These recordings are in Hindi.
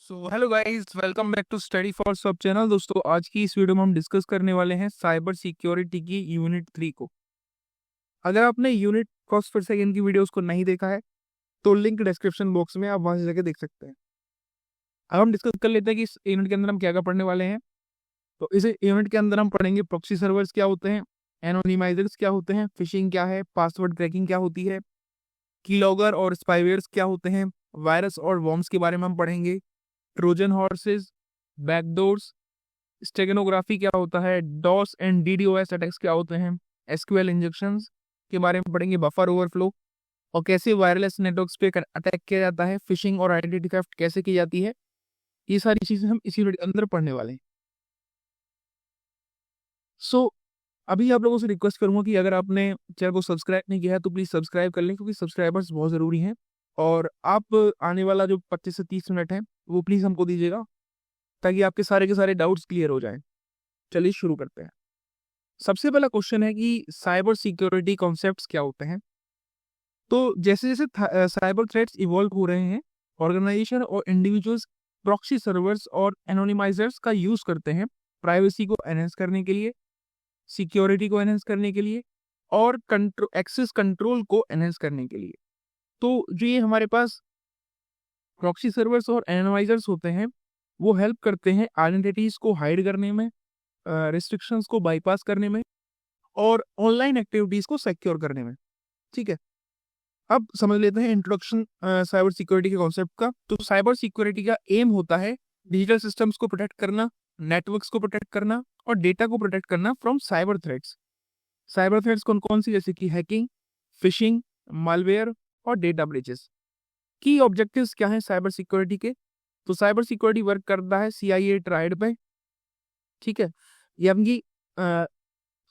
So hello guys, welcome back to study for sub channel. दोस्तों, आज की इस वीडियो में हम डिस्कस करने वाले हैं साइबर सिक्योरिटी की यूनिट 3 को। अगर आपने यूनिट फर्स्ट फिर सेकेंड की वीडियोस को नहीं देखा है तो लिंक डिस्क्रिप्शन बॉक्स में आप वहां से जाके देख सकते हैं। अब हम डिस्कस कर लेते हैं कि इस यूनिट के अंदर हम क्या क्या पढ़ने वाले हैं। तो इस यूनिट के अंदर हम पढ़ेंगे प्रॉक्सी सर्वर्स क्या होते हैं, एनोनिमाइजर्स क्या होते हैं, फिशिंग क्या है, पासवर्ड क्रैकिंग क्या होती है, कीलॉगर और स्पाईवेयर्स क्या होते हैं, वायरस और वॉर्म्स के बारे में हम पढ़ेंगे, ट्रोजन हॉर्सेस, बैकडोर्स, स्टेगनोग्राफी क्या होता है, डॉस एंड डीडीओएस अटैक्स क्या होते हैं, एसक्यूएल इंजेक्शंस के बारे में पढ़ेंगे, बफर ओवरफ्लो और कैसे वायरलेस नेटवर्क्स पे अटैक किया जाता है, फिशिंग और आइडेंटिटी थेफ्ट कैसे की जाती है। ये सारी चीजें हम इसी वीडियो के अंदर पढ़ने वाले हैं। सो अभी आप लोगों से रिक्वेस्ट करूंगा कि अगर आपने चैनल को सब्सक्राइब नहीं किया है तो प्लीज सब्सक्राइब कर लें, क्योंकि सब्सक्राइबर्स बहुत जरूरी हैं। और आप आने वाला जो 25 से 30 मिनट है वो प्लीज हमको दीजिएगा, ताकि आपके सारे के सारे डाउट्स क्लियर हो जाएं। चलिए शुरू करते हैं। सबसे पहला क्वेश्चन है कि साइबर सिक्योरिटी कॉन्सेप्ट्स क्या होते हैं। तो जैसे जैसे साइबर थ्रेट्स इवॉल्व हो रहे हैं, ऑर्गेनाइजेशन और इंडिविजुअल्स प्रॉक्सी सर्वर्स और एनोनिमाइजर्स का यूज करते हैं प्राइवेसी को एनहेंस करने के लिए, सिक्योरिटी को एनहेंस करने के लिए और एक्सेस कंट्रोल को एनहेंस करने के लिए। तो जो ये हमारे पास प्रॉक्सी सर्वर्स और एनोनिमाइजर्स होते हैं, वो हेल्प करते हैं आइडेंटिटीज को हाइड करने में, रिस्ट्रिक्शंस को बाईपास करने में और ऑनलाइन एक्टिविटीज को सिक्योर करने में। ठीक है, अब समझ लेते हैं इंट्रोडक्शन साइबर सिक्योरिटी के कॉन्सेप्ट का। तो साइबर सिक्योरिटी का एम होता है डिजिटल सिस्टम्स को प्रोटेक्ट करना, नेटवर्क्स को प्रोटेक्ट करना और डेटा को प्रोटेक्ट करना from cyber threats. Cyber threats कौन कौन सी, जैसे कि हैकिंग, फिशिंग, मालवेयर और डेटा ब्रीचेस। की ऑब्जेक्टिव्स क्या हैं साइबर सिक्योरिटी के। तो साइबर सिक्योरिटी वर्क करता है CIA ट्राइड पे। ठीक है, यानी कि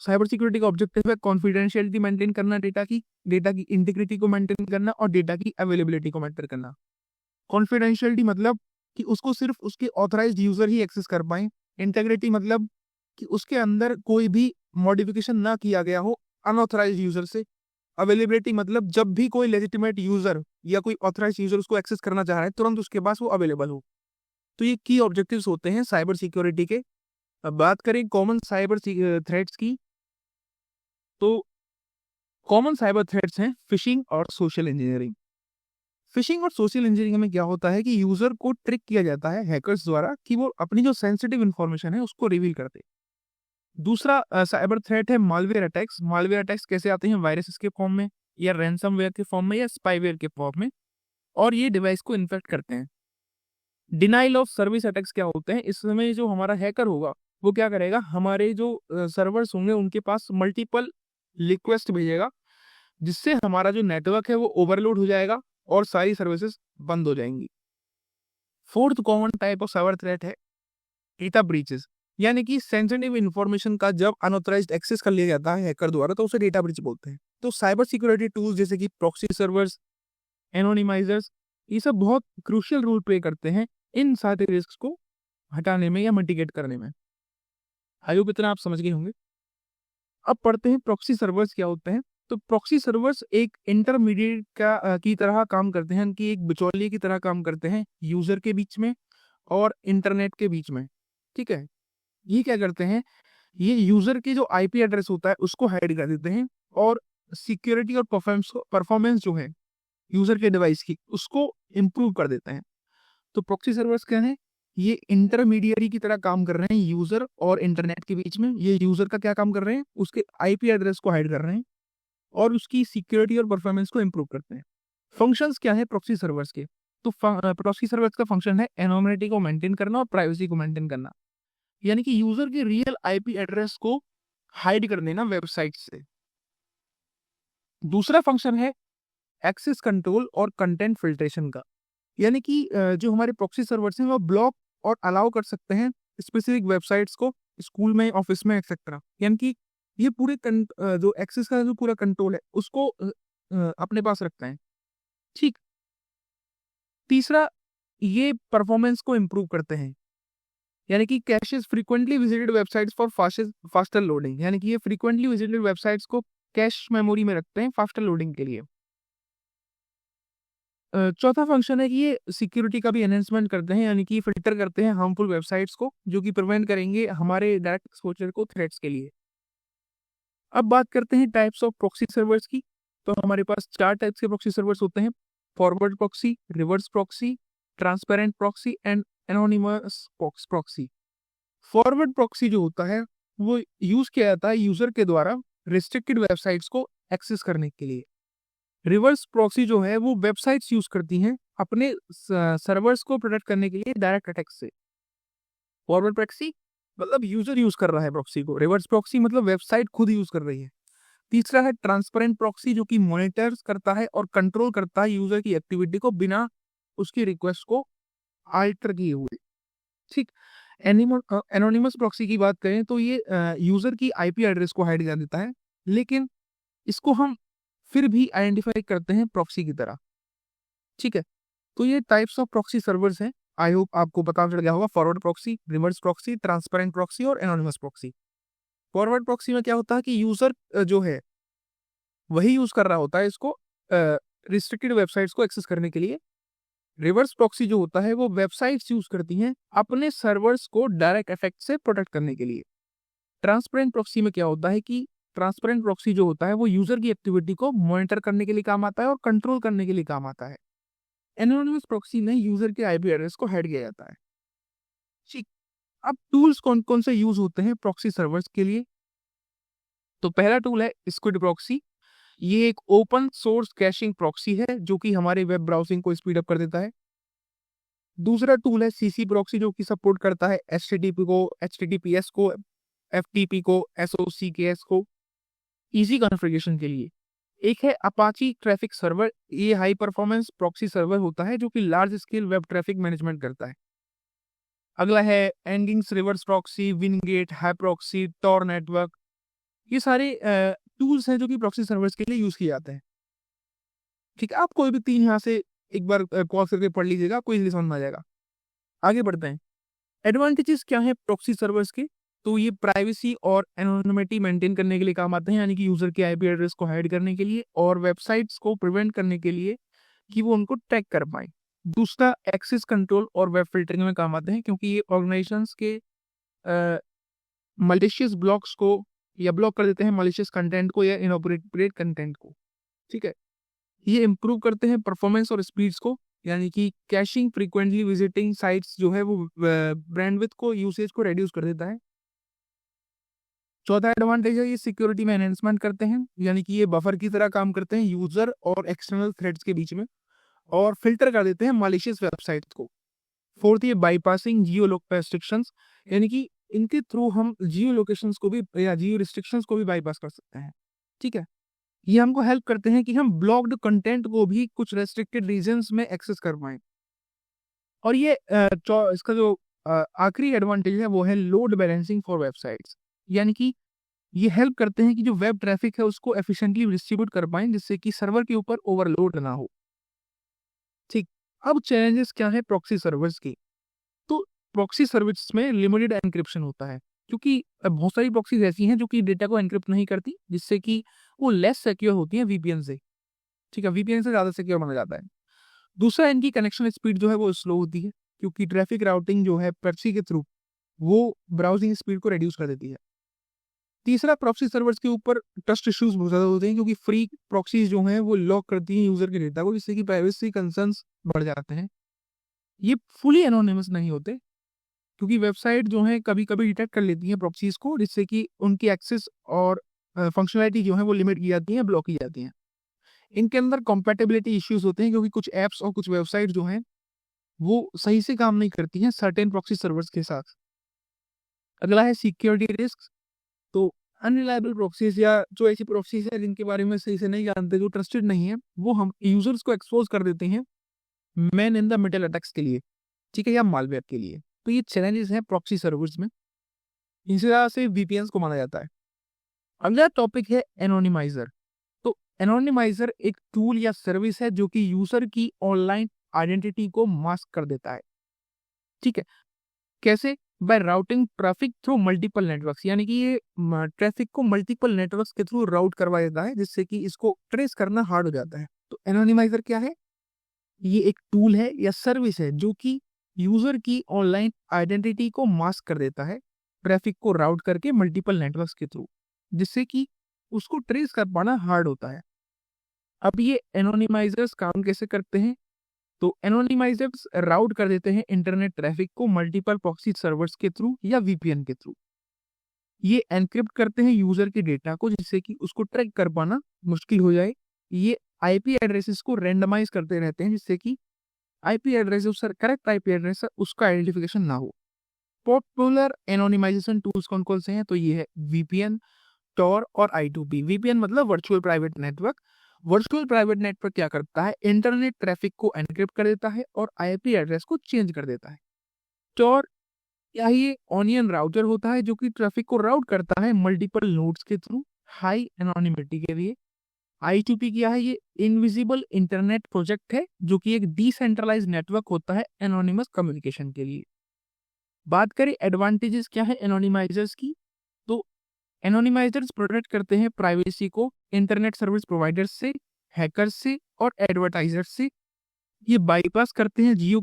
साइबर सिक्योरिटी का ऑब्जेक्टिव है कॉन्फिडेंशियलिटी मेंटेन करना, डेटा की इंटीग्रिटी को मेंटेन करना और डेटा की अवेलेबिलिटी को मेंटेन करना। कॉन्फिडेंशियलिटी मतलब कि उसको सिर्फ उसके ऑथराइज्ड यूजर ही एक्सेस कर पाए। इंटीग्रिटी मतलब कि उसके अंदर कोई भी मॉडिफिकेशन ना किया गया हो अनऑथराइज्ड यूजर से। अवेलेबिलिटी मतलब जब भी कोई लेजिटिमेट यूजर या कोई ऑथराइज्ड यूजर उसको एक्सेस करना चाह रहा है, तुरंत उसके पास वो अवेलेबल हो। तो ये की ऑब्जेक्टिव्स होते हैं साइबर सिक्योरिटी के। अब बात करें कॉमन साइबर थ्रेट्स की, तो कॉमन साइबर थ्रेट्स हैं फिशिंग और सोशल इंजीनियरिंग। फिशिंग और सोशल इंजीनियरिंग में क्या होता है कि यूजर को ट्रिक किया जाता है हैकर्स द्वारा कि वो अपनी जो सेंसिटिव इंफॉर्मेशन है उसको रिवील कर दे। दूसरा साइबर थ्रेट है मालवेयर अटैक्स। मालवेयर अटैक्स कैसे आते हैं, वायरस के फॉर्म में या रैंसमवेयर के फॉर्म में या स्पाईवेयर के फॉर्म में, और ये डिवाइस को इन्फेक्ट करते हैं। डिनाइल ऑफ सर्विस अटैक्स क्या होते हैं, इस समय जो हमारा हैकर होगा वो क्या करेगा, हमारे जो सर्वर्स होंगे उनके पास मल्टीपल रिक्वेस्ट भेजेगा, जिससे हमारा जो नेटवर्क है वो ओवरलोड हो जाएगा और सारी सर्विसेज बंद हो जाएंगी। Fourth common type of cyber threat है डेटा ब्रीचेस, यानी कि सेंसिटिव इंफॉर्मेशन का जब अनऑथराइज्ड एक्सेस कर लिया जाता है हैकर द्वारा तो उसे डेटा ब्रीच बोलते हैं। तो साइबर सिक्योरिटी टूल्स जैसे कि प्रॉक्सी सर्वर्स, एनोनिमाइजर्स, ये सब बहुत क्रूशियल रोल प्ले करते हैं इन सारे रिस्क को हटाने में या मिटिगेट करने में। आई होप इतना आप समझ गए होंगे। अब पढ़ते हैं प्रॉक्सी सर्वर्स क्या होते हैं। तो प्रॉक्सी सर्वर्स एक इंटरमीडिएट की तरह काम करते हैं, कि एक बिचौलिए की तरह काम करते हैं यूजर के बीच में और इंटरनेट के बीच में। ठीक है, ये क्या करते हैं, ये यूजर के जो IP एड्रेस होता है उसको हाइड कर देते हैं और सिक्योरिटी और परफॉर्मेंस जो है यूजर के डिवाइस की उसको इम्प्रूव कर देते हैं। तो प्रॉक्सी सर्वर्स क्या है, ये इंटरमीडियरी की तरह काम कर रहे हैं यूजर और इंटरनेट के बीच में। ये यूजर का क्या काम कर रहे हैं, उसके IP एड्रेस को हाइड कर रहे हैं और उसकी सिक्योरिटी और परफॉर्मेंस को इम्प्रूव करते हैं। फंक्शंस क्या है प्रॉक्सी सर्वर्स के, तो प्रॉक्सी सर्वर्स का फंक्शन है एनोनिमिटी को मेंटेन करना और प्राइवेसी को मेंटेन करना, यानी कि यूजर के रियल IP एड्रेस को हाइड कर देना वेबसाइट से। दूसरा फंक्शन है एक्सेस कंट्रोल और कंटेंट फिल्ट्रेशन का, यानी कि जो हमारे प्रॉक्सी सर्वर्स हैं वो ब्लॉक और अलाउ कर सकते हैं स्पेसिफिक वेबसाइट्स को, स्कूल में, ऑफिस में, एक्सेट्रा। यानी कि ये पूरे जो एक्सेस का जो पूरा कंट्रोल है उसको अपने पास रखते हैं। ठीक, तीसरा, ये परफॉर्मेंस को इम्प्रूव करते हैं, यानी कि caches frequently visited websites for faster loading, यानी कि ये फ्रीक्वेंटली विजिटेड वेबसाइट्स को कैश मेमोरी में रखते हैं फास्टर लोडिंग के लिए। चौथा फंक्शन है कि ये सिक्योरिटी का भी एनहेंसमेंट करते हैं, यानी कि फिल्टर करते हैं हार्मफुल वेबसाइट्स को, जो कि प्रिवेंट करेंगे हमारे डायरेक्ट एक्सपोजर को थ्रेट्स के लिए। अब बात करते हैं टाइप्स ऑफ प्रॉक्सी सर्वर्स की। तो हमारे पास 4 टाइप्स के प्रॉक्सी सर्वर्स होते हैं: forward proxy, reverse proxy, transparent proxy and anonymous proxy. Forward proxy जो होता है वो यूज किया जाता है यूजर के द्वारा रिस्ट्रिक्टेड वेबसाइट्स को एक्सेस करने के लिए। रिवर्स प्रॉक्सी जो है वो वेबसाइट्स यूज करती हैं अपने सर्वर्स को प्रोटेक्ट करने के लिए डायरेक्ट अटैक से। फॉरवर्ड प्रॉक्सी मतलब यूजर यूज कर रहा है प्रॉक्सी को, रिवर्स प्रॉक्सी मतलब वेबसाइट खुद यूज कर रही है। तीसरा है ट्रांसपेरेंट प्रॉक्सी, जो कि मॉनिटर्स करता है और कंट्रोल करता है यूजर की एक्टिविटी को बिना उसकी रिक्वेस्ट को आल्टर किए हुए। ठीक। एनोनिमस प्रॉक्सी की बात करें तो ये यूजर की आईपी एड्रेस को हाइड कर देता है, लेकिन इसको हम फिर भी आइडेंटिफाई करते हैं प्रॉक्सी की तरह। ठीक है, तो ये टाइप्स ऑफ प्रॉक्सी सर्वर्स हैं। आई होप आपको पता चल गया होगा: forward proxy, reverse proxy, transparent proxy और एनोनिमस प्रॉक्सी। फॉरवर्ड प्रॉक्सी में क्या होता है कि यूजर जो है वही यूज कर रहा होता है इसको रिस्ट्रिक्टेड वेबसाइट्स को एक्सेस करने के लिए। रिवर्स प्रॉक्सी जो होता है वो वेबसाइट्स यूज करती हैं अपने सर्वर्स को डायरेक्ट इफेक्ट से प्रोटेक्ट करने के लिए। ट्रांसपेरेंट प्रॉक्सी में क्या होता है कि ट्रांसपेरेंट प्रॉक्सी जो होता है वो यूजर की एक्टिविटी को मॉनिटर करने के लिए काम आता है और कंट्रोल करने के लिए काम आता है। एनोनिमस प्रॉक्सी में यूजर के आईपी एड्रेस को हाइड किया जाता है। ठीक। अब टूल्स कौन कौन से यूज होते हैं प्रॉक्सी सर्वर्स के लिए? तो पहला टूल है स्क्विड प्रॉक्सी। ये एक ओपन सोर्स कैशिंग प्रॉक्सी है जो कि हमारे वेब ब्राउजिंग को स्पीड अप कर देता है। दूसरा टूल है सीसी प्रॉक्सी, जो कि सपोर्ट करता है एचटीटीपी को, एचटीटीपीएस को, एफटीपी को, एसओसीकेएस को इजी कॉन्फ़िगरेशन के लिए। एक है अपाची ट्रैफिक सर्वर। ये हाई परफॉर्मेंस प्रॉक्सी सर्वर होता है जो कि large scale web traffic management करता है। अगला है Nginx reverse proxy, WinGate, high proxy, Tor network. ये सारे टूल्स हैं जो कि प्रॉक्सी सर्वर्स के लिए यूज किए जाते हैं। ठीक है, आप कोई भी 3 यहाँ से एक बार पॉज करके पढ़ लीजिएगा, कोई इजीली समझ में आ जाएगा। आगे बढ़ते हैं। एडवांटेजेस क्या है प्रॉक्सी सर्वर्स के? तो ये प्राइवेसी और एनोनिमिटी मेंटेन करने के लिए काम आते हैं, यानी कि यूजर के आईपी एड्रेस को हाइड करने के लिए और वेबसाइट्स को प्रिवेंट करने के लिए कि वो उनको ट्रैक कर पाए। दूसरा, एक्सेस कंट्रोल और वेब फिल्टरिंग में काम आते हैं, क्योंकि ये ऑर्गेनाइजेशंस के मलिशियस ब्लॉक्स को या ब्लॉक कर देते हैं मलिशियस कंटेंट को या इनअप्रोप्रिएट कंटेंट को। ठीक है, ये इम्प्रूव करते हैं परफॉर्मेंस और स्पीड्स को, यानी कि कैशिंग फ्रीक्वेंटली विजिटिंग साइट्स जो है वो ब्रांडविड्थ को, यूसेज को रिड्यूस कर देता है। चौथा एडवांटेज है ये सिक्योरिटी में एनहेंसमेंट करते हैं, यानी कि ये बफर की तरह काम करते हैं यूजर और एक्सटर्नल थ्रेड्स के बीच में, और फिल्टर कर देते हैं मालिशियस वेबसाइट्स को। फोर्थ, ये बाईपासिंग जियो रेस्ट्रिक्शंस, यानी कि इनके थ्रू हम जियो लोकेशंस को भी या जियो रिस्ट्रिक्शंस को भी बाईपास कर सकते हैं। ठीक है, ये हमको हेल्प करते हैं कि हम ब्लॉक्ड कंटेंट को भी कुछ रेस्ट्रिक्टेड रीजन्स में एक्सेस कर पाएं। और ये इसका जो आखिरी एडवांटेज है वो है लोड बैलेंसिंग फॉर वेबसाइट्स, यानी कि ये हेल्प करते हैं कि जो वेब ट्रैफिक है उसको एफिशिएंटली डिस्ट्रीब्यूट कर पाएं, जिससे कि सर्वर के ऊपर ओवरलोड ना हो। ठीक। अब चैलेंजेस क्या है प्रॉक्सी सर्वर्स की? तो प्रॉक्सी सर्विस में लिमिटेड एन्क्रिप्शन होता है, क्योंकि बहुत सारी प्रॉक्सीज ऐसी हैं जो कि डेटा को एन्क्रिप्ट नहीं करती, जिससे कि वो लेस सिक्योर होती हैं वीपीएन से। ठीक है, वीपीएन से ज़्यादा सिक्योर माना जाता है। दूसरा, इनकी कनेक्शन स्पीड जो है वो स्लो होती है, क्योंकि ट्रैफिक राउटिंग जो है प्रॉक्सी के थ्रू वो ब्राउजिंग स्पीड को रिड्यूस कर देती है। तीसरा, प्रॉक्सी सर्वर्स के ऊपर ट्रस्ट इश्यूज बहुत ज़्यादा होते हैं, क्योंकि फ्री प्रॉक्सीज जो हैं वो लॉक करती हैं यूजर के डेटा को, जिससे कि प्राइवेसी कंसर्न्स बढ़ जाते हैं। ये फुली एनोनिमस नहीं होते, क्योंकि वेबसाइट जो है कभी-कभी डिटेक्ट कर लेती हैं प्रॉक्सीज को, जिससे कि उनकी एक्सेस और फंक्शनैलिटी जो है वो लिमिट की जाती है, ब्लॉक की जाती हैं। इनके अंदर कंपैटिबिलिटी इश्यूज होते हैं, क्योंकि कुछ ऐप्स और कुछ वेबसाइट जो हैं वो सही से काम नहीं करती हैं सर्टेन प्रॉक्सी सर्वर्स के साथ। अगला है सिक्योरिटी रिस्क। तो अनरिलायबल प्रॉक्सीज या जो ऐसी प्रॉक्सीज है जिनके बारे में सही से नहीं जानते, जो ट्रस्टेड नहीं है, वो हम यूजर्स को एक्सपोज कर देते हैं man in the middle attacks के लिए। ठीक है, या मालवेयर के लिए। तो ये चैलेंजेस हैं प्रॉक्सी सर्वर्स में, इसी तरह से वीपीएन को माना जाता है। अगला टॉपिक है एनोनिमाइजर। तो एनोनिमाइजर एक टूल या सर्विस है जो कि यूजर की ऑनलाइन आइडेंटिटी को मास्क कर देता है। ठीक है, कैसे? By routing traffic through multiple networks, यानी कि ये ट्रैफिक को मल्टीपल नेटवर्क्स के थ्रू राउट करवा देता है, जिससे कि इसको ट्रेस करना हार्ड हो जाता है। तो एनोनिमाइजर क्या है? ये एक टूल है या सर्विस है जो कि यूजर की ऑनलाइन आइडेंटिटी को मास्क कर देता है ट्रैफिक को राउट करके मल्टीपल नेटवर्क्स के थ्रू, जिससे कि उसको ट्रेस कर पाना हार्ड होता है। अब ये एनोनिमाइजर्स काम कैसे करते हैं? तो एनोनिमाइजर्स राउट कर देते हैं इंटरनेट ट्रैफिक को मल्टीपल प्रॉक्सी सर्वर्स के थ्रू या वीपीएन के थ्रू। ये एनक्रिप्ट करते हैं यूजर के डेटा को, जिससे कि उसको ट्रैक कर पाना मुश्किल हो जाए। ये आईपी एड्रेसेस को रैंडमाइज करते रहते हैं, जिससे कि IP address sir correct IP address है उसका आइडेंटिफिकेशन ना हो। पॉपुलर एनोनिमाइजेशन टूल्स कौन कौन से हैं? तो ये है वीपीएन, टॉर और आई2पी। वीपीएन मतलब virtual private network. Virtual private network क्या करता है? इंटरनेट ट्रैफिक को एनक्रिप्ट कर देता है और आईपी एड्रेस को चेंज कर देता है। टॉर क्या ये ऑनियन राउटर होता है जो कि ट्रैफिक को राउट करता है मल्टीपल नोड्स के थ्रू हाई एनोनिमिटी के लिए। आई2पी क्या है? ये इनविजिबल इंटरनेट प्रोजेक्ट है जो कि एक डिसेंट्रलाइज नेटवर्क होता है एनोनिमस कम्युनिकेशन के लिए। बात करें एडवांटेजेस क्या है एनोनिमाइजर्स की, तो एनोनिमाइजर्स प्रोटेक्ट करते हैं प्राइवेसी को इंटरनेट सर्विस प्रोवाइडर्स से, हैकर्स से और एडवर्टाइजर्स से। ये बाईपास करते हैं जियो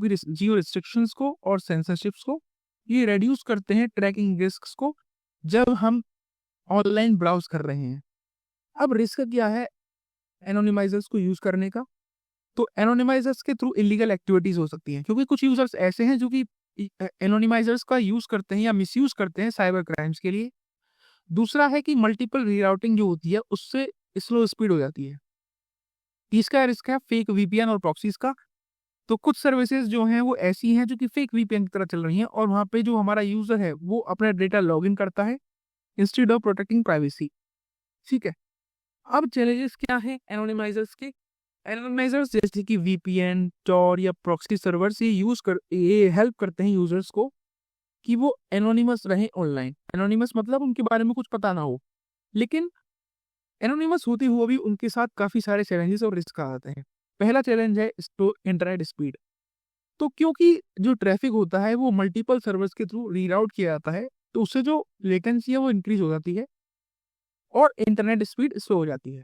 रिस्ट्रिक्शंस को और सेंसरशिप्स को। ये रेड्यूस करते हैं ट्रैकिंग रिस्क्स को जब हम ऑनलाइन ब्राउज कर रहे हैं। अब रिस्क क्या है एनोनिमाइजर्स को यूज करने का? तो एनोनिमाइजर्स के थ्रू इलीगल एक्टिविटीज हो सकती हैं, क्योंकि कुछ यूजर्स ऐसे हैं जो कि एनोनिमाइजर्स का यूज करते हैं या मिसयूज करते हैं साइबर क्राइम्स के लिए। दूसरा है कि मल्टीपल रीराउटिंग जो होती है उससे स्लो स्पीड हो जाती है। तीसरा रिस्क है फेक वीपीएन और प्रॉक्सीज का। तो कुछ सर्विसेज जो हैं वो ऐसी हैं जो कि फेक वीपीएन की तरह चल रही हैं और वहां पे जो हमारा यूजर है वो अपना डेटा लॉगिन करता है इंस्टेड ऑफ प्रोटेक्टिंग प्राइवेसी। ठीक है, अब चैलेंजेस क्या है एनोनिमाइजर्स के? एनोनिमाइजर्स जैसे कि वीपीएन, टॉर या प्रॉक्सी सर्वर्स ये हेल्प करते हैं यूजर्स को कि वो एनोनिमस रहे ऑनलाइन। एनोनिमस मतलब उनके बारे में कुछ पता ना हो, लेकिन एनोनिमस होते हुए भी उनके साथ काफी सारे चैलेंजेस और रिस्क आते हैं। पहला चैलेंज है इंटरनेट स्पीड। तो क्योंकि जो ट्रैफिक होता है वो मल्टीपल सर्वर्स के थ्रू रीराउट किया जाता है, तो उससे जो लेटेंसी है वो इंक्रीज हो जाती है और इंटरनेट स्पीड स्लो हो जाती है।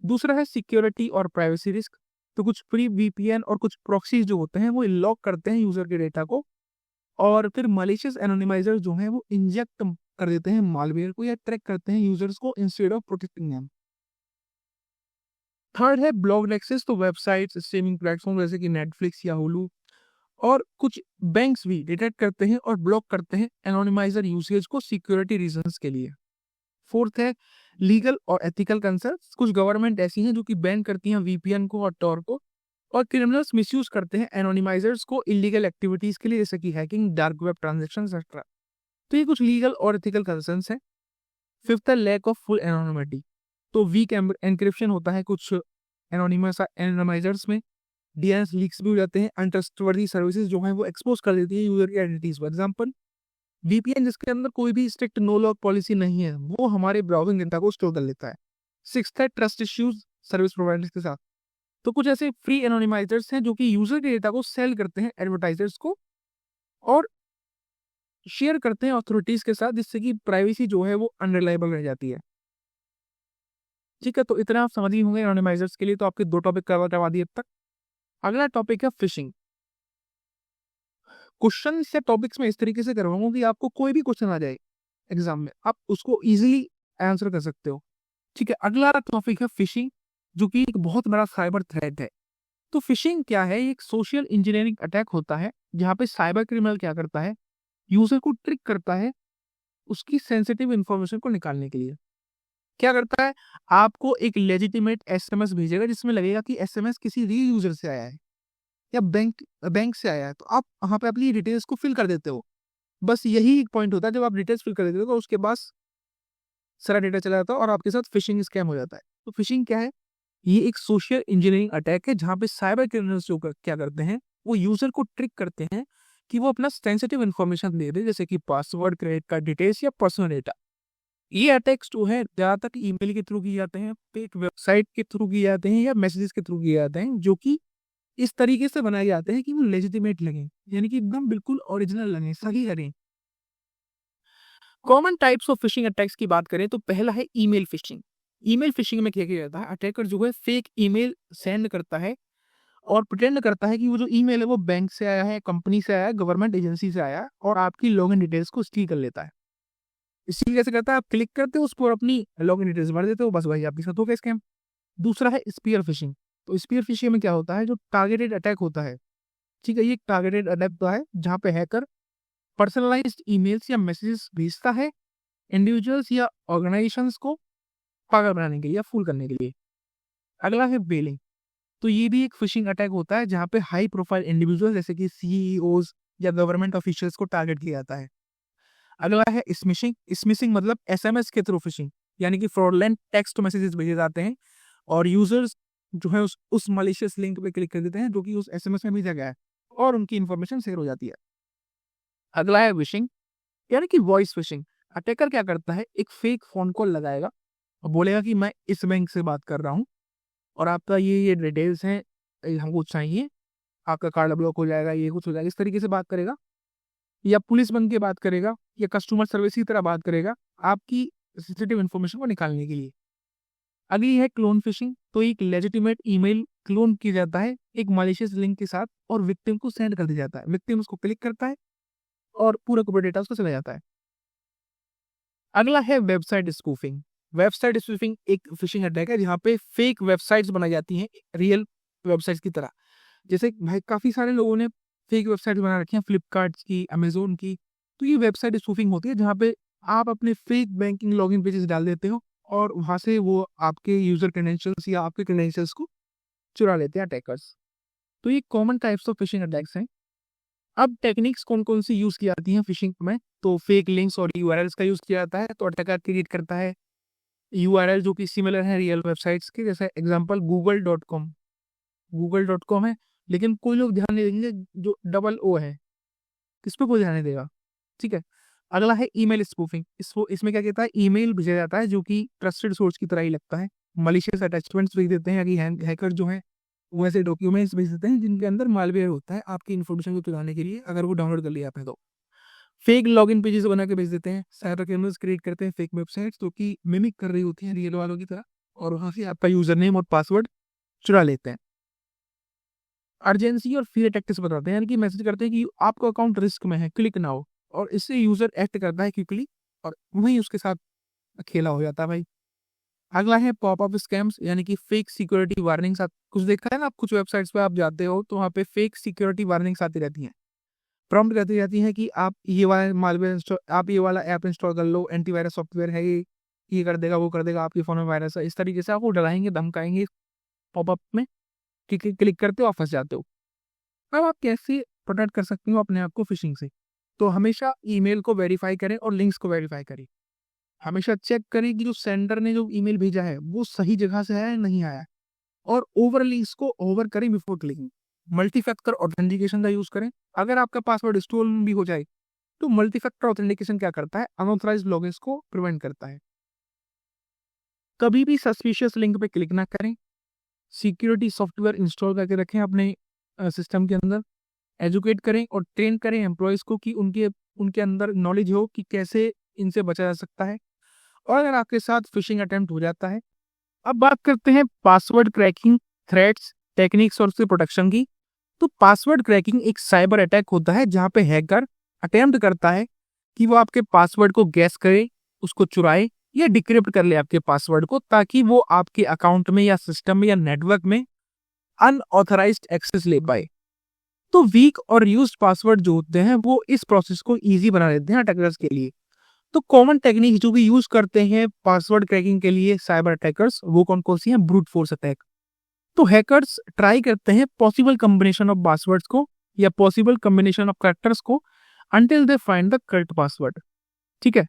दूसरा है सिक्योरिटी और प्राइवेसी रिस्क। तो कुछ फ्री वीपीएन और कुछ प्रॉक्सीज जो होते हैं वो लॉक करते हैं यूजर के डेटा को, और फिर मलिशियस एनोनिमाइजर जो हैं वो इंजेक्ट कर देते हैं मालवेयर को या ट्रैक करते हैं यूजर्स को instead of protecting them. Third है ब्लॉक्ड एक्सेस। तो वेबसाइट्स, स्ट्रीमिंग प्लेटफॉर्म जैसे कि नेटफ्लिक्स या हुलू और कुछ बैंक्स भी डिटेक्ट करते हैं और ब्लॉक करते हैं एनोनिमाइजर यूसेज को सिक्योरिटी रीजंस के लिए। फोर्थ है लीगल और एथिकल कंसर्न्स। कुछ गवर्नमेंट ऐसी हैं जो कि बैन करती हैं वीपीएन को और टॉर को, और क्रिमिनल्स मिसयूज करते हैं एनोनिमाइजर्स को इलीगल एक्टिविटीज के लिए, जैसे कि hacking, dark web transaction etcetera. तो ये कुछ लीगल और एथिकल कंसर्न्स हैं। फिफ्थ है लैक ऑफ फुल एनोनिमिटी। तो वीक एनक्रिप्शन होता है कुछ एनोनिमाइजर्स में। डीएनएस लीक्स भी हो जाते हैं। अनट्रस्टवर्दी सर्विसेज जो हैं वो एक्सपोज कर देती है यूजर की आइडेंटिटीज। फॉर एग्जांपल वीपीएन जिसके अंदर कोई भी स्ट्रिक्ट नो लॉग पॉलिसी नहीं है वो हमारे ब्राउजिंग डेटा को स्टोर कर लेता है। सिक्स्थ है ट्रस्ट इश्यूज सर्विस प्रोवाइडर्स के साथ। तो कुछ ऐसे फ्री एनोनिमाइजर्स हैं जो कि यूजर के डेटा को सेल करते हैं एडवर्टाइजर्स को और शेयर करते हैं अथॉरिटीज के साथ, जिससे कि प्राइवेसी जो है वो अनरिलायबल रह जाती है। ठीक है, तो इतना आप समझ ही होंगे एनोनिमाइजर्स के लिए। तो आपके दो टॉपिक कवर करवा दिए अब तक। अगला टॉपिक है फिशिंग। क्वेश्चन या टॉपिक्स में इस तरीके से करवाऊंगा कि आपको कोई भी क्वेश्चन आ जाए एग्जाम में, आप उसको इजीली आंसर कर सकते हो। ठीक है, अगला टॉपिक है फिशिंग, जो कि एक बहुत बड़ा साइबर थ्रेट है। तो फिशिंग क्या है? एक सोशल इंजीनियरिंग अटैक होता है जहाँ पे साइबर क्रिमिनल क्या करता है, यूजर को ट्रिक करता है उसकी सेंसिटिव इंफॉर्मेशन को निकालने के लिए। क्या करता है, आपको एक लेजिटिमेट एसएमएस भेजेगा जिसमें लगेगा कि एसएमएस किसी रियल यूजर से आया है या बैंक से आया है, तो आप वहां पे अपनी डिटेल्स को फिल कर देते हो। बस यही एक पॉइंट होता है, जब आप डिटेल्स फिल कर देते हो तो उसके बाद सारा डेटा चला जाता है और आपके साथ फिशिंग स्कैम हो जाता है। तो फिशिंग क्या है? ये एक सोशल इंजीनियरिंग अटैक है जहां पे साइबर क्रिमिनल्स क्या करते हैं, वो यूजर को ट्रिक करते हैं कि वो अपना सेंसिटिव इन्फॉर्मेशन दे दे, जैसे कि पासवर्ड, क्रेडिट कार्ड डिटेल्स या पर्सनल डेटा। ये अटैक्स जो है ज्यादातर ईमेल के थ्रू किए जाते हैं, फेक वेबसाइट के थ्रू किए जाते हैं या मैसेजेस के थ्रू किए जाते हैं, जो कि इस तरीके से बनाए जाते हैं कि वो लेजिटिमेट लगे, यानी कि एकदम बिल्कुल ओरिजिनल लगे, सही करें। Common types of phishing attacks की बात करें तो पहला है ईमेल फिशिंग। ईमेल फिशिंग में क्या किया जाता है, अटैकर जो है फेक ईमेल सेंड करता है और प्रिटेंड करता है कि वो जो ईमेल है वो बैंक से आया है, कंपनी से आया है, गवर्नमेंट एजेंसी से आया है और आपकी लॉगिन डिटेल्स को स्टील कर लेता है। स्टील कैसे करता है? आप क्लिक करते हो उस पर, अपनी लॉगिन डिटेल्स भर देते हो, बस वही आपके साथ हो गया स्कैम। दूसरा है स्पीयर फिशिंग। तो स्पीयर फिशिंग में क्या होता है? जो टारगेटेड अटैक होता है, ठीक है, ये टारगेटेड अटैक होता है जहाँ पे हैकर पर्सनलाइज्ड ईमेल्स या मैसेजेस भेजता है इंडिविजुअल्स या ऑर्गेनाइजेशंस को पागल बनाने के लिए या फूल करने के लिए। अगला है बेलिंग। तो ये भी एक फिशिंग अटैक होता है जहाँ पे हाई प्रोफाइल इंडिविजुअल जैसे कि सीईओज या गवर्नमेंट ऑफिशियल्स को टारगेट किया जाता है। अगला है स्मिशिंग। स्मिशिंग मतलब एसएमएस के थ्रू फिशिंग, यानी कि फ्रॉडलेंट टेक्स्ट मैसेजेस भेजे जाते हैं और यूजर्स जो है उस मलिशियस लिंक पे क्लिक कर देते हैं जो कि उस एसएमएस में भेजा गया है और उनकी इंफॉर्मेशन शेयर हो जाती है। अगला है विशिंग, यानी कि वॉइस फिशिंग। अटैकर क्या करता है? एक फेक फोन कॉल लगाएगा और बोलेगा कि मैं इस बैंक से बात कर रहा हूँ और आपका ये डिटेल्स हैं, हमको चाहिए, आपका कार्ड ब्लॉक हो जाएगा, ये कुछ हो जाएगा, इस तरीके से बात करेगा। या पुलिस बन के बात करेगा या कस्टमर सर्विस की तरह बात करेगा आपकी सेंसिटिव इन्फॉर्मेशन को निकालने के लिए। अगली है क्लोन फिशिंग। तो एक लेजिटिमेट ईमेल क्लोन किया जाता है एक मालिशियस लिंक के साथ और विक्टिम को सेंड कर दिया जाता है। विक्टिम उसको क्लिक करता है और पूरा का पूरा डेटा उसको चला जाता है। अगला है वेबसाइट स्पूफिंग। वेबसाइट स्पूफिंग एक फिशिंग अटैक है जहाँ पे फेक वेबसाइट्स बनाई जाती हैं रियल वेबसाइट्स की तरह। जैसे भाई काफी सारे लोगों ने फेक वेबसाइट बना रखी हैं, फ्लिपकार्ट की, अमेजोन की। तो ये वेबसाइट स्पूफिंग होती है जहाँ पे आप अपने फेक बैंकिंग लॉगिन पेजेस डाल देते हो और वहां से वो आपके यूजर क्रेडेंशियल्स या आपके क्रेडेंशियल्स को चुरा लेते हैं अटैकर्स। तो ये common types of phishing attacks हैं। अब टेक्निक्स कौन कौन सी यूज की जाती हैं फिशिंग में? तो फेक लिंक्स और यूआरएल्स का यूज किया जाता है। तो अटैकर क्रिएट करता है यूआरएल जो कि सिमिलर है रियल वेबसाइट्स के, जैसे एग्जांपल गूगल.com है, लेकिन कोई लोग ध्यान नहीं देंगे जो डबल ओ है, किस पे कोई ध्यान नहीं देगा, ठीक है। अगला है ईमेल स्पूफिंग। इसमें क्या कहता है? ईमेल भेजा जाता है जो कि ट्रस्टेड सोर्स की तरह ही लगता है, मलिशियस अटैचमेंट्स भेज देते हैं, कि हैकर जो है वो ऐसे डॉक्यूमेंट्स भेज देते हैं जिनके अंदर मालवेयर होता है आपकी इन्फॉर्मेशन को चुराने के लिए, अगर वो डाउनलोड कर लिया आपने तो। फेक लॉगिन पेजेस बना के भेज देते हैं। साइबर क्रिमिनल्स क्रिएट करते हैं फेक वेबसाइट्स जो कि मिमिक कर रही होती हैं रियल वालों की तरह और वहां से आपका यूजर नेम और पासवर्ड चुरा लेते हैं। अर्जेंसी और फियर टैक्टिक्स बताते हैं, यानी कि मैसेज करते हैं कि आपका अकाउंट रिस्क में है, क्लिक नाउ, और इससे यूजर एक्ट करता है क्विकली और वहीं उसके साथ खेला हो जाता है भाई। अगला है पॉपअप स्कैम्स, यानी कि फेक सिक्योरिटी वार्निंग्स। आप कुछ देखा है ना, आप कुछ वेबसाइट्स पे आप जाते हो तो वहाँ पे फेक सिक्योरिटी वार्निंग्स आती रहती हैं, प्रॉम्प्ट रहती रहती हैं कि आप ये वाला मालवेयर इंस्टॉल, आप ये वाला ऐप इंस्टॉल कर लो, एंटीवायरस सॉफ्टवेयर है ये कर देगा, वो कर देगा, आपके फोन में वायरस है। इस तरीके से आपको डराएंगे, धमकाएंगे पॉपअप में, क्लिक करते हो और फंस जाते हो। अब आप कैसे प्रोटेक्ट कर सकते हो अपने आप को फिशिंग से? तो हमेशा ईमेल को वेरीफाई करें और लिंक्स को वेरीफाई करें। हमेशा चेक करें कि जो सेंडर ने जो ईमेल भेजा है वो सही जगह से आया है नहीं आया है, और ओवर लिंक्स को ओवर करें before clicking. Multi factor authentication का यूज करें। अगर आपका पासवर्ड स्टोलन भी हो जाए तो मल्टी फैक्टर ऑथेंटिकेशन क्या करता है? अनऑथराइज्ड लॉगिन्स को प्रिवेंट करता है। कभी भी सस्पिशियस लिंक पे क्लिक ना करें। सिक्योरिटी सॉफ्टवेयर इंस्टॉल करके रखें अपने सिस्टम के अंदर। एजुकेट करें और ट्रेन करें एम्प्लॉयज़ को कि उनके उनके अंदर नॉलेज हो कि कैसे इनसे बचा जा सकता है। और अगर आपके साथ फिशिंग अटेम्प्ट हो जाता है, अब बात करते हैं पासवर्ड क्रैकिंग थ्रेट्स, टेक्निक्स और उसके प्रोटेक्शन की। तो पासवर्ड क्रैकिंग एक साइबर अटैक होता है जहां पे हैकर अटेम्प्ट करता है कि वो आपके पासवर्ड को गैस करे, उसको चुराए या डिक्रिप्ट कर ले आपके पासवर्ड को, ताकि वो आपके अकाउंट में या सिस्टम में या नेटवर्क में अनऑथराइज्ड एक्सेस ले पाए। तो वीक और यूज्ड पासवर्ड जो होते हैं वो इस प्रोसेस को इजी बना देते हैं अटैकर्स के लिए। तो कॉमन टेक्निक जो भी यूज करते हैं पासवर्ड क्रैकिंग के लिए साइबर अटैकर्स, वो कौन कौन सी हैं? Brute force attack. तो हैकर्स ट्राई करते हैं पॉसिबल कॉम्बिनेशन ऑफ पासवर्ड्स को या पॉसिबल कॉम्बिनेशन ऑफ कैरेक्टर्स को until they find the correct password, ठीक है।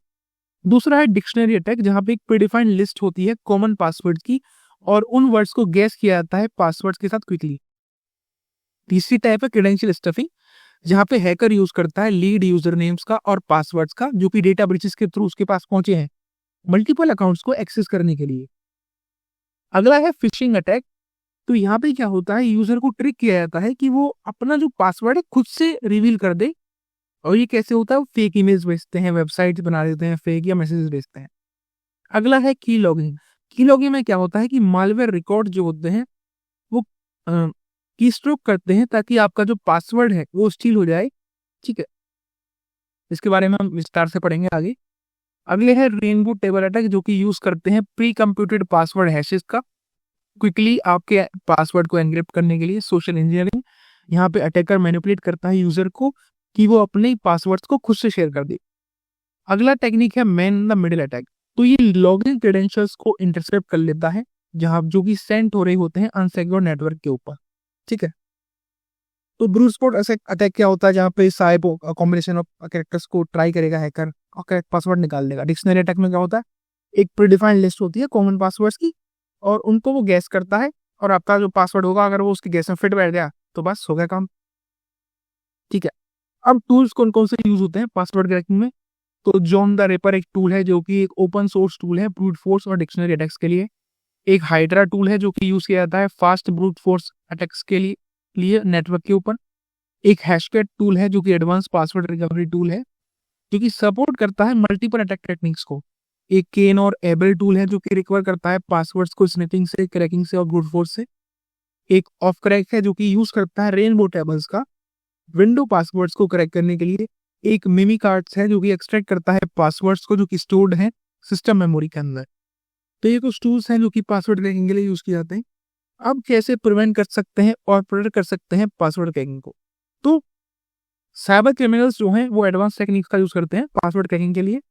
दूसरा है डिक्शनरी अटैक, जहां पे एक प्रीडिफाइंड लिस्ट होती है कॉमन पासवर्ड की और उन वर्ड्स को गेस किया जाता है पासवर्ड्स के साथ क्विकली। तीसरी टाइप है क्रेडेंशियल स्टफिंग, जहां पे हैकर यूज करता है लीड यूजर नेम्स का और पासवर्ड्स का जो कि डेटा ब्रीचेस के थ्रू उसके पास पहुंचे हैं मल्टीपल अकाउंट्स को एक्सेस करने के लिए। अगला है फिशिंग अटैक। तो यहाँ पे क्या होता है? यूजर को ट्रिक किया जाता है कि वो अपना जो पासवर्ड है खुद से रिवील कर दे। और ये कैसे होता है? वो फेक इमेज भेजते हैं, वेबसाइट बना देते हैं फेक, या मैसेज भेजते हैं। अगला है की लॉगिंग। की लॉगिंग में क्या होता है कि मालवेयर रिकॉर्ड जो होते हैं वो की स्ट्रोक करते हैं ताकि आपका जो पासवर्ड है वो स्टील हो जाए। ठीक है, इसके बारे में हम विस्तार से पढ़ेंगे आगे। अगले है रेनबो टेबल अटैक, जो कि यूज करते हैं प्री कंप्यूटेड पासवर्ड हैशेस का क्विकली आपके पासवर्ड को एनक्रिप्ट करने के लिए। सोशल इंजीनियरिंग, यहाँ पे अटैकर मैनिपुलेट करता है यूजर को कि वो अपने पासवर्ड्स को खुद से शेयर कर दे। अगला टेक्निक है man in the middle attack. तो ये लॉगिन क्रेडेंशियल्स को इंटरसेप्ट कर लेता है जहां जो कि सेंड हो रहे होते हैं अनसिक्योर नेटवर्क के ऊपर। ठीक है, तो ब्रूट फोर्स अटैक क्या होता है, जहाँ पे साइब कॉम्बिनेशन ऑफ कैरेक्टर्स को ट्राई करेगा हैकर और करेक्ट पासवर्ड निकाल देगा। डिक्शनरी अटैक में क्या होता है, एक प्रीडिफाइंड लिस्ट होती है कॉमन पासवर्ड्स की और उनको वो गैस करता है और आपका जो पासवर्ड होगा अगर वो उसकी गैस में फिट बैठ गया तो बस हो गया काम। ठीक है, अब टूल्स कौन कौन से यूज होते हैं पासवर्ड क्रैकिंग में। तो जॉन द रेपर एक टूल है जो कि एक ओपन सोर्स टूल है ब्रूट फोर्स और डिक्शनरी अटैक्स के लिए। एक हाइड्रा टूल है जो कि यूज किया जाता है फास्ट ब्रूट फोर्स अटैक्स के लिए नेटवर्क के ऊपर। एक हैशकैट टूल है जो कि एडवांस पासवर्ड रिकवरी टूल है जो कि सपोर्ट करता है मल्टीपल अटैक टेक्निक्स को। एक केन और एबल टूल है जो कि रिकवर करता है पासवर्ड्स को स्निपिंग से, क्रैकिंग से और ब्रूट फोर्स से। एक ऑफ क्रैक है जो कि यूज करता है रेनबो टेबल्स का विंडो पासवर्ड्स को क्रैक करने के लिए। एक मिमी कार्ड्स है जो कि एक्सट्रैक्ट करता है पासवर्ड्स को जो कि स्टोर्ड है सिस्टम मेमोरी के अंदर। तो ये कुछ टूल्स हैं जो कि पासवर्ड क्रैकिंग के लिए यूज किए जाते हैं। अब कैसे प्रिवेंट कर सकते हैं और प्रोटेक्ट कर सकते हैं पासवर्ड क्रैकिंग को। तो साइबर क्रिमिनल्स जो हैं वो एडवांस टेक्निक्स का यूज करते हैं पासवर्ड क्रैकिंग के लिए,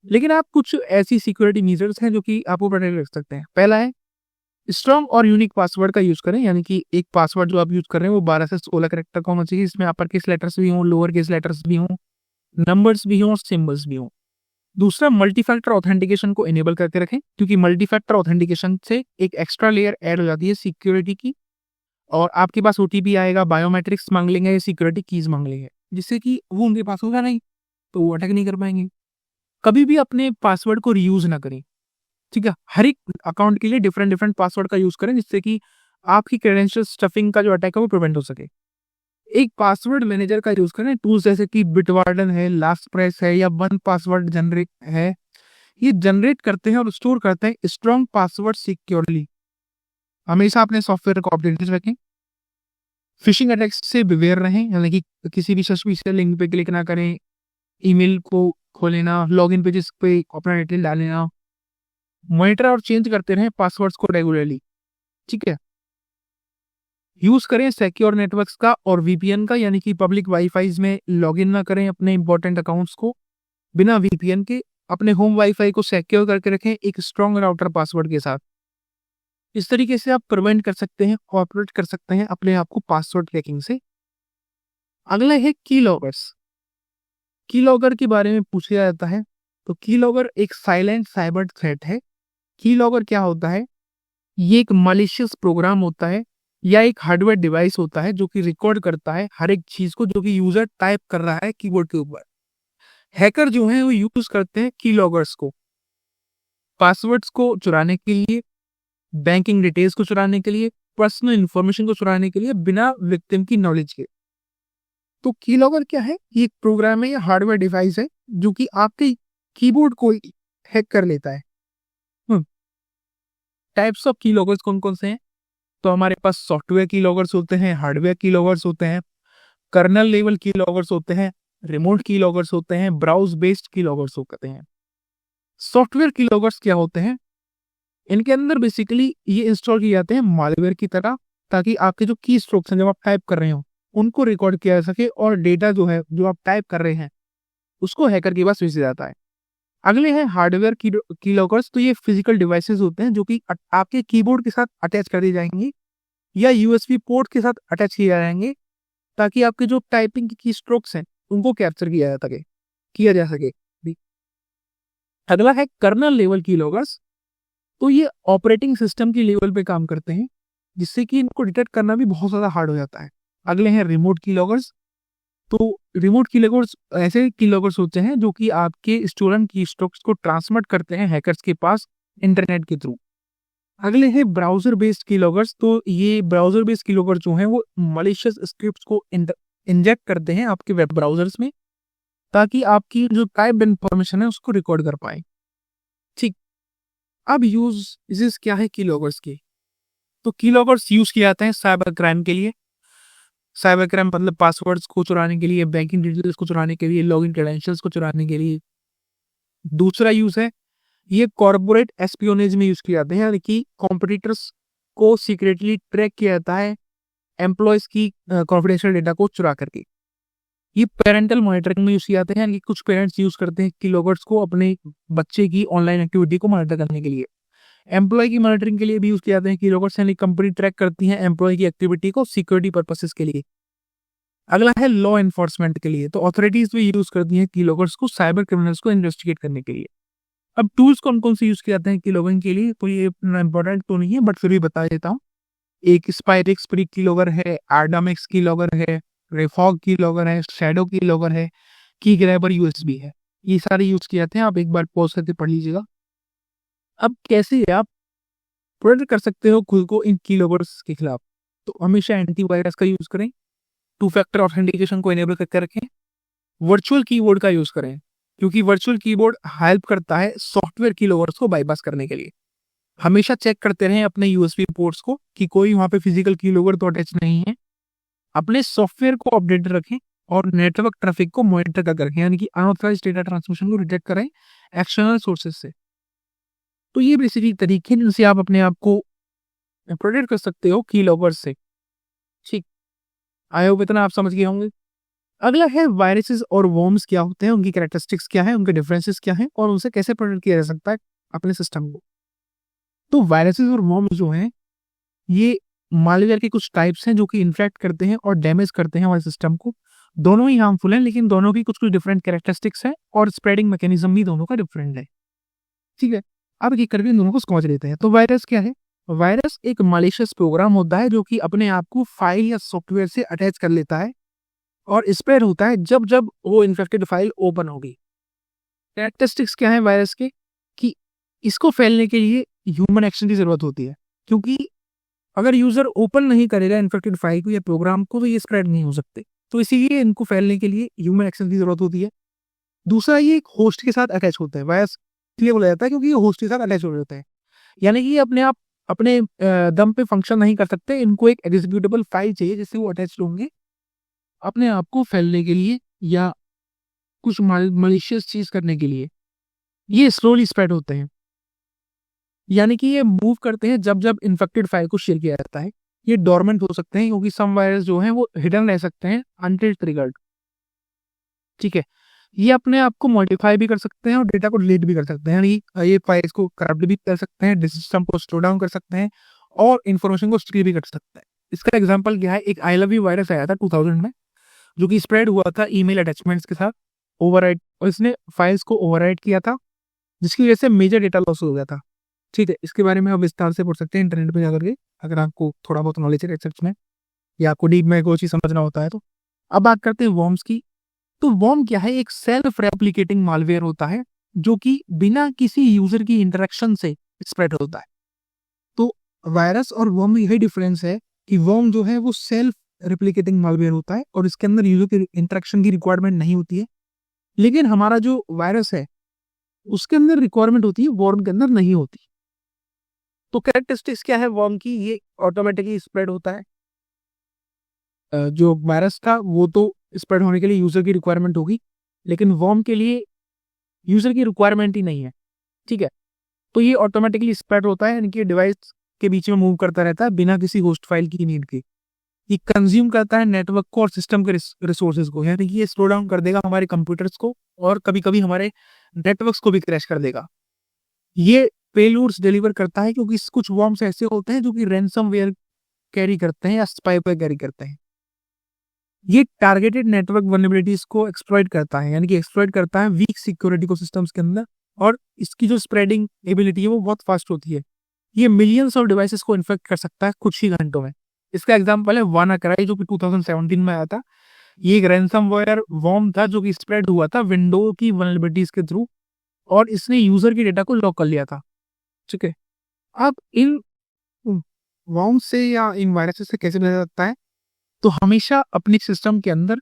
लेकिन आप कुछ ऐसी सिक्योरिटी मेजर्स हैं जो कि आपको प्रोटेक्ट कर सकते हैं। पहला है स्ट्रॉन्ग और यूनिक पासवर्ड का यूज करें, यानी कि एक पासवर्ड जो आप यूज कर रहे हैं वो 12 से 16 कैरेक्टर का होना चाहिए। इसमें अपर केस लेटर्स भी हों, लोअर केस लेटर्स भी हों, नंबर्स भी हों और सिंबल्स भी हों। दूसरा, मल्टी फैक्टर ऑथेंटिकेशन को इनेबल करके रखें, क्योंकि मल्टी फैक्टर ऑथेंटिकेशन से एक एक्स्ट्रा लेयर ऐड हो जाती है सिक्योरिटी की और आपके पास ओटीपी आएगा, बायोमेट्रिक्स मांग लेंगे या सिक्योरिटी कीज मांग लेंगे, जिससे कि वो उनके पास होगा नहीं तो वो अटैक नहीं कर पाएंगे। कभी भी अपने पासवर्ड को रीयूज ना करें। ठीक है, हर एक अकाउंट के लिए डिफरेंट डिफरेंट पासवर्ड का यूज करें, जिससे कि आपकी क्रेडेंशियल स्टफिंग का जो अटैक है वो प्रिवेंट हो सके। एक पासवर्ड मैनेजर का यूज करें, टूल्स जैसे कि बिटवार्डन है, लास्ट प्रेस है या वन पासवर्ड जनरेट है। ये जनरेट करते हैं और स्टोर करते हैं स्ट्रॉन्ग पासवर्ड सिक्योरली। हमेशा अपने सॉफ्टवेयर को अपडेटेड रखें। फिशिंग अटैक्स से बिवेयर रहें, यानी कि किसी भी सस्पिशियस लिंक पे क्लिक ना करें, ईमेल को खोले ना, लॉगिन पेजेस पे अपना डिटेल डाले ना। मॉनिटर और चेंज करते रहें पासवर्ड्स को रेगुलरली। ठीक है, यूज करें सिक्योर नेटवर्क्स का और वीपीएन का, यानी कि पब्लिक वाईफाई में लॉगिन ना करें अपने इंपॉर्टेंट अकाउंट्स को बिना वीपीएन के। अपने होम वाईफाई को सिक्योर करके रखें एक स्ट्रॉन्ग राउटर पासवर्ड के साथ। इस तरीके से आप प्रिवेंट कर सकते हैं, ऑपरेट कर सकते हैं अपने आप को पासवर्ड क्रैकिंग से। अगला है की लॉगर्स। की लॉगर के बारे में पूछा जाता है, तो की लॉगर एक साइलेंट साइबर थ्रेट है। की लॉगर क्या होता है, ये एक मलिशियस प्रोग्राम होता है या एक हार्डवेयर डिवाइस होता है जो कि रिकॉर्ड करता है हर एक चीज को जो कि यूजर टाइप कर रहा है कीबोर्ड के ऊपर। हैकर जो है वो यूज करते हैं की लॉगर्स को पासवर्ड्स को चुराने के लिए, बैंकिंग डिटेल्स को चुराने के लिए, पर्सनल इंफॉर्मेशन को चुराने के लिए बिना विक्टिम की नॉलेज के। तो कीलॉगर क्या है, ये एक प्रोग्राम है या हार्डवेयर डिवाइस है जो कि आपके कीबोर्ड को हैक कर लेता है। टाइप्स ऑफ कीलॉगर्स कौन कौन से हैं, तो हमारे पास सॉफ्टवेयर कीलॉगर्स होते हैं, हार्डवेयर कीलॉगर्स होते हैं, कर्नल लेवल कीलॉगर्स होते हैं, रिमोट कीलॉगर्स होते हैं, ब्राउज बेस्ड कीलॉगर्स होते हैं। सॉफ्टवेयर कीलॉगर्स क्या होते हैं, इनके अंदर बेसिकली ये इंस्टॉल किए जाते हैं मालवेयर की तरह, ताकि आपके जो की स्ट्रोक्स हैं जब आप टाइप कर रहे हो उनको रिकॉर्ड किया जा सके और डेटा जो है जो आप टाइप कर रहे हैं उसको हैकर के पास भेजा जाता है। अगले हैं हार्डवेयर की लॉकर्स। तो ये फिजिकल डिवाइसेस होते हैं जो कि आपके कीबोर्ड के साथ अटैच कर दी जाएंगी या यूएसबी पोर्ट के साथ अटैच किए जाएंगे, ताकि आपके जो टाइपिंग की स्ट्रोक्स हैं उनको कैप्चर किया जा सके। अगला है कर्नल लेवल की लॉकर्स। तो ये ऑपरेटिंग सिस्टम की लेवल पे काम करते हैं, जिससे कि इनको डिटेक्ट करना भी बहुत ज़्यादा हार्ड हो जाता है। अगले हैं रिमोट की लॉगर्स। तो रिमोट की लॉगर्स ऐसे की लॉगर्स होते हैं जो कि आपके स्टोलन की स्ट्रोक्स को ट्रांसमिट करते हैं हैकर्स के पास इंटरनेट के थ्रू। अगले हैं ब्राउजर बेस्ड की लॉगर्स। तो ये ब्राउजर बेस्ड की लॉगर्स जो हैं वो मलिशियस स्क्रिप्ट्स को इंजेक्ट करते हैं आपके वेब ब्राउजर्स में, ताकि आपकी जो टाइप्ड इंफॉर्मेशन है उसको रिकॉर्ड कर पाए। ठीक, अब यूजेस क्या है की लॉगर्स के, तो की लॉगर्स यूज किए जाते हैं साइबर क्राइम के लिए, साइबर क्राइम मतलब पासवर्ड्स को चुराने के लिए, बैंकिंग डिटेल्स को चुराने के लिए, लॉगिन क्रेडेंशियल्स को चुराने के लिए। दूसरा यूज है, ये कॉर्पोरेट एस्पियोनेज में यूज किया जाते हैं, यानी कि कॉम्पिटिटर्स को सीक्रेटली ट्रैक किया जाता है एम्प्लॉयज की कॉन्फिडेंशियल डेटा को चुरा करके। ये पेरेंटल मॉनिटरिंग में यूज किए जाते हैं, यानी कि कुछ पेरेंट्स यूज करते हैं कीलॉगर्स को अपने बच्चे की ऑनलाइन एक्टिविटी को मॉनिटर करने के लिए। एम्प्लॉय की मॉनिटरिंग के लिए भी यूज किए जाते हैं कीलॉगर्स, यानी कंपनी ट्रैक करती है एम्प्लॉय की एक्टिविटी को सिक्योरिटी पर्पसेस के लिए। अगला है लॉ एनफोर्समेंट के लिए, तो अथॉरिटीज भी यूज करती हैं कीलॉगर्स को साइबर क्रिमिनल्स को इन्वेस्टिगेट करने के लिए। अब टूल्स कौन कौन से यूज किए जाते हैं कीलॉगिंग के लिए, तो ये इतना इंपॉर्टेंट तो नहीं है बट फिर भी बता देता हूँ। एक स्पाइरिक्स प्री कीलॉगर है, एडामिक्स कीलॉगर है, रेफॉग कीलॉगर है, शैडो कीलॉगर है, की ग्रैबर यूएसबी है। ये सारे यूज किए जाते हैं, आप एक बार पॉज करके पढ़ लीजिएगा। अब कैसे आप प्रोटेक्ट कर सकते हो खुद को इन कीलॉगर्स के खिलाफ, तो हमेशा एंटीवायरस का यूज करें, 2 फैक्टर ऑथेंटिकेशन को इनेबल करके रखें, वर्चुअल कीबोर्ड का यूज करें, क्योंकि वर्चुअल कीबोर्ड हेल्प करता है सॉफ्टवेयर कीलॉगर्स को बाईपास करने के लिए। हमेशा चेक करते रहें अपने यूएसबी पोर्ट्स को कि कोई वहां पे फिजिकल कीलॉगर तो अटैच नहीं है। अपने सॉफ्टवेयर को अपडेटेड रखें और नेटवर्क ट्रैफिक को मॉनिटर करके रखें, यानी कि अनऑथराइज्ड डेटा ट्रांसमिशन को रिजेक्ट करें एक्सटर्नल सोर्सेज से। तो ये बेसिकली तरीके हैं जिनसे आप अपने आप को प्रोटेक्ट कर सकते हो कीलॉगर्स से। ठीक, आई होप इतना आप समझ गए होंगे। अगला है वायरसेस और वॉर्म्स क्या होते हैं, उनकी कैरेक्टरिस्टिक्स क्या है, उनके डिफरेंसेस क्या हैं और उनसे कैसे प्रोटेक्ट किया जा सकता है अपने सिस्टम को। तो वायरसेस और वॉर्म्स जो हैं ये मालवेयर के कुछ टाइप्स हैं जो कि इन्फेक्ट करते हैं और डैमेज करते हैं हमारे सिस्टम को। दोनों ही हार्मफुल हैं, लेकिन दोनों की कुछ कुछ डिफरेंट कैरेक्टरिस्टिक्स हैं और स्प्रेडिंग मैकेनिज्म भी दोनों का डिफरेंट है। ठीक है, अब एक करके इन दोनों को समझ लेते हैं। तो वायरस क्या है? वायरस एक मालिशियस प्रोग्राम होता है जो कि अपने आप को फाइल या सॉफ्टवेयर से अटैच कर लेता है और स्प्रेड होता है जब जब वो इन्फेक्टेड फाइल ओपन होगी। कैरेक्टरिस्टिक्स क्या है वायरस के, कि इसको फैलने के लिए ह्यूमन एक्शन की जरूरत होती है, क्योंकि अगर यूजर ओपन नहीं करेगा इन्फेक्टेड फाइल को या प्रोग्राम को तो ये स्प्रेड नहीं हो सकते। तो इसीलिए इनको फैलने के लिए ह्यूमन एक्शन की जरूरत होती है। दूसरा, ये एक होस्ट के साथ अटैच होता है। वायरस इसलिए बोला जाता है क्योंकि ये होस्ट के साथ अटैच हो जाते हैं, यानी कि ये अपने आप अपने दम पे फंक्शन नहीं कर सकते। इनको एक एग्जीक्यूटेबल फाइल चाहिए जिससे वो अटैच होंगे अपने आप को फैलने के लिए या कुछ मलिशियस चीज करने के लिए। ये स्लोली स्प्रेड होते हैं, यानी कि ये मूव करते हैं जब जब इन्फेक्टेड फाइल को शेयर किया जाता है। ये डोरमेंट हो सकते हैं क्योंकि सम वायरस जो हैं वो हिडन रह सकते हैं अनटिल ट्रिगर्ड। ठीक है, ये अपने आप को मॉडिफाई भी कर सकते हैं और डेटा को डिलीट भी कर सकते हैं, यानी ये फाइल्स को करप्ट भी कर सकते हैं, सिस्टम को स्लो डाउन कर सकते हैं और इन्फॉर्मेशन को स्टील भी कर सकते हैं। इसका एग्जाम्पल क्या है, एक आई लव यू वायरस आया था 2000 में जो कि स्प्रेड हुआ था ईमेल अटैचमेंट्स के साथ ओवरराइट, और इसने फाइल्स को ओवरराइट किया था जिसकी वजह से मेजर डेटा लॉस हो गया था। ठीक है, इसके बारे में आप विस्तार से पढ़ सकते हैं इंटरनेट पे जाकर के, अगर आपको थोड़ा बहुत नॉलेज है रिसर्च में या आपको डीप में कोई चीज समझना होता है तो। अब बात करते हैं वॉर्म्स की। तो वॉर्म क्या है? एक सेल्फ रेप्लिकेटिंग मालवेयर होता है जो कि बिना किसी यूजर की इंटरेक्शन से स्प्रेड होता है। तो वायरस और वॉर्म में यही डिफरेंस है कि वॉर्म जो है वो सेल्फ रेप्लिकेटिंग मालवेयर होता है और इसके अंदर यूजर की इंटरेक्शन की रिक्वायरमेंट नहीं होती है, लेकिन हमारा जो वायरस है उसके अंदर रिक्वायरमेंट होती है, वॉर्म के अंदर नहीं होती। तो कैरेक्टरिस्टिक्स क्या है वॉर्म की? ये ऑटोमेटिकली स्प्रेड होता है। जो वायरस था वो तो स्प्रेड होने के लिए यूजर की रिक्वायरमेंट होगी, लेकिन वॉर्म के लिए यूजर की रिक्वायरमेंट ही नहीं है। ठीक है, तो ये ऑटोमेटिकली स्प्रेड होता है, यानी कि डिवाइस के बीच में मूव करता रहता है बिना किसी होस्ट फाइल की नीड के। ये कंज्यूम करता है नेटवर्क को और सिस्टम के रिसोर्सेज को, यानी कि ये स्लो डाउन कर देगा हमारे कंप्यूटर्स को और कभी कभी हमारे नेटवर्क्स को भी क्रैश कर देगा। ये पेलोड्स डिलीवर करता है क्योंकि कुछ वॉर्म्स ऐसे होते हैं जो कि रैंसमवेयर कैरी करते हैं या स्पाईवेयर कैरी करते हैं। ये टारगेटेड नेटवर्क वल्नरेबिलिटीज को एक्सप्लॉइट करता है, यानी कि एक्सप्लॉइट करता है वीक सिक्योरिटी को सिस्टम्स के अंदर, और इसकी जो स्प्रेडिंग एबिलिटी है वो बहुत फास्ट होती है। ये मिलियंस ऑफ डिवाइसेस को इन्फेक्ट कर सकता है कुछ ही घंटों में। इसका एग्जांपल है वानाक्राई जो कि 2017 में आया था। ये एक रैंसमवेयर वॉर्म था जो कि स्प्रेड हुआ था विंडो की वल्नरेबिलिटीज के थ्रू और इसने यूजर की डेटा को लॉक कर लिया था। ठीक है, अब इन वॉर्म से या इन वायरसेस से कैसे बचा जाता है? तो हमेशा अपने सिस्टम के अंदर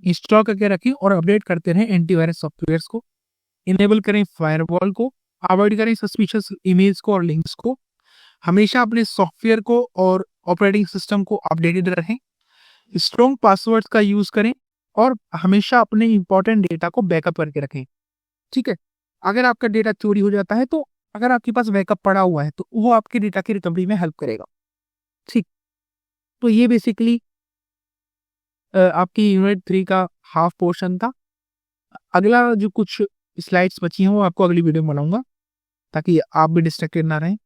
इंस्टॉल करके रखें और अपडेट करते रहें एंटीवायरस सॉफ्टवेयर्स को, इनेबल करें फायरवॉल को, अवॉइड करें सस्पिशियस इमेज को और लिंक्स को। हमेशा अपने सॉफ्टवेयर को और ऑपरेटिंग सिस्टम को अपडेटेड रखें, स्ट्रॉन्ग पासवर्ड्स का यूज करें और हमेशा अपने इंपॉर्टेंट डेटा को बैकअप करके रखें। ठीक है, अगर आपका डेटा चोरी हो जाता है तो अगर आपके पास बैकअप पड़ा हुआ है तो वो आपके डेटा की रिकवरी में हेल्प करेगा। ठीक, तो ये बेसिकली आपकी यूनिट 3 का हाफ पोर्शन था। अगला जो कुछ स्लाइड्स बची हैं वो आपको अगली वीडियो में बनाऊंगा ताकि आप भी डिस्ट्रैक्टेड ना रहें।